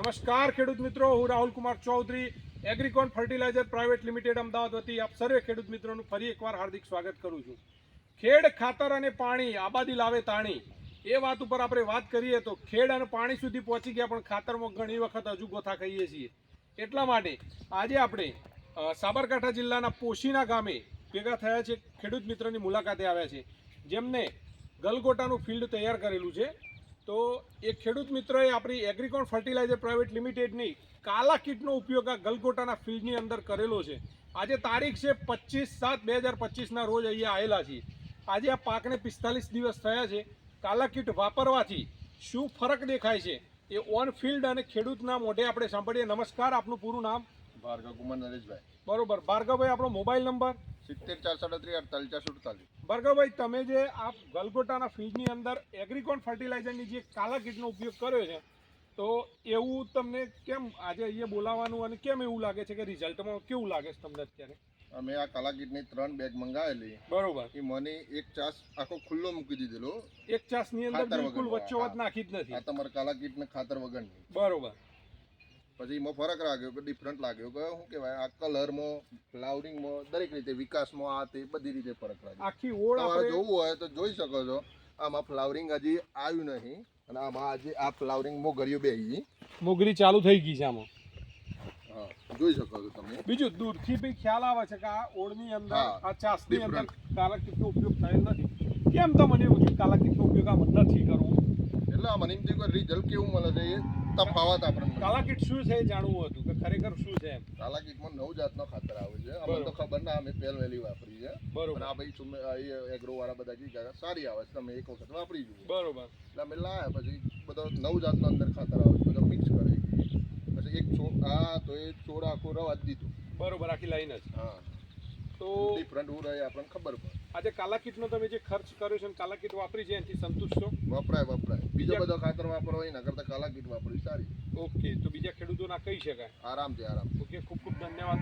નમસ્કાર ખેડૂત મિત્રો, હું Rahul Kumar Chaudhari Agricon fertiliser private limited Ahmedabad વતી આપ સર્વે ખેડૂત મિત્રોનું ફરી એકવાર હાર્દિક સ્વાગત કરું છું. ખેડ ખાતર અને પાણી આબાદી લાવે તાણી એ વાત ઉપર આપણે વાત કરીએ તો ખેડ અને પાણી સુધી પહોંચી ગયા, પણ ખાતરમાં ઘણી વખત હજુ ગોથા ખાઈએ છીએ. એટલા માટે આજે આપણે સાબરકાંઠા જિલ્લાના પોશીના ગામે ભેગા થયા છે, ખેડૂત મિત્રોની મુલાકાતે આવ્યા છે, જેમને ગલગોટાનું ફિલ્ડ તૈયાર કરેલું છે. તો એ ખેડૂત મિત્રોએ આપણી એગ્રીકોન ફર્ટિલાઇઝર પ્રાઇવેટ લિમિટેડની કાલા કીટનો ઉપયોગ આ ગલગોટાના ફિલ્ડની અંદર કરેલો છે. આજે તારીખ છે 25/7/2025ના રોજ અહીંયા આવેલા છીએ. આજે આ પાકને 45 દિવસ થયા છે. કાલા કીટ વાપરવાથી શું ફરક દેખાય છે એ ઓન ફિલ્ડ અને ખેડૂતના મોઢે આપણે સાંભળીએ. નમસ્કાર, આપનું પૂરું નામ? ભાર્ગવ કુમાર નરેશભાઈ. બરોબર. ભાર્ગવભાઈ, આપણો મોબાઈલ નંબર? 70 438 48 44. ભાર્ગવભાઈ, તમે જે આ ગલગોટાના ફિલ્ડની અંદર એગ્રીકોન ફર્ટિલાઇઝરની જે કાલા કીટનો ઉપયોગ કર્યો છે, તો એવું તમને કેમ આજે અહીંયા બોલાવવાનું અને કેમ એવું લાગે છે કે રિઝલ્ટમાં કેવું લાગે છે તમને અત્યારે? અમે આ કાલા કીટની 3 બેગ મંગાવેલી. બરોબર. એ મને એક ચાસ આખો ખુલ્લો મૂકી દીધેલો. એક ચાસની અંદર બિલકુલ વચ્ચોવચ નાખી જ નથી. આ તમારે કાલા કીટને ખાતર વગરની. બરોબર. પછી એમાં ફરક લાગ્યો કે ડિફરન્ટ લાગ્યો કે શું કહેવાય, આ કલરમાં, ફ્લાવરિંગમાં, દરેક રીતે વિકાસમાં, આ તે બધી રીતે ફરક લાગ્યો. આખી ઓળ તમારે આપણે જોવું હોય તો જોઈ શકો છો. આમાં ફ્લાવરિંગ હજી આવ્યું નહીં અને આમાં આજે આ ફ્લાવરિંગ મોગરીઓ બેહી મોગરી ચાલુ થઈ ગઈ છે આમાં. હા, જોઈ શકો છો તમે. બીજું દૂરથી બી ખ્યાલ આવે છે કે આ ઓળની અંદર, હા, આ ચાસની અંદર different. કાલા કીટનો ઉપયોગ થયેલ નથી. કેમ તમને એવું છે કાલા કીટનો ઉપયોગ આમાં નથી કરવો? એટલે આ મને એમ થયું કે રિઝલ્ટ કેવું મળે છે એ તફાવત આપણને. કાલા કીટ શું છે એ જાણવું હતું કે ખરેખર શું છે એમ. કાલા કીટમાં 9 જાતનો ખાતર આવે છે. અમને તો ખબર ના, અમે પહેલ વહેલી વાપરી છે. બરોબર. અને આ ભાઈ એગ્રો વાળા બધા કી કહે સારી આવે છે, તમે એક વખત વાપરી જુઓ. બરોબર. એટલે અમે લાયા, પછી બધો 9 જાતનો અંદર ખાતર આવે છે, બધો મિક્સ કરી. પછી એક છોડ, આ તો એ છોડ આખો રવા જ દીધું. બરોબર, આખી લાઈન જ. હા, તો ડિફરન્ટ હું રહે આપણને ખબર પડે. આજે કાલા કીટનો તમે જે ખર્ચ કર્યો છે અને કાલા કીટ વાપરી છે એનાથી સંતુષ્ટ છો? વપરાય. બીજો બધો ખાતર વાપરવા એના કરતાં કાલા કીટ વાપરવી સારી. ઓકે, તો બીજા ખેડૂતોના કહી શકાય? આરામથી. ઓકે, ખૂબ ખૂબ ધન્યવાદ.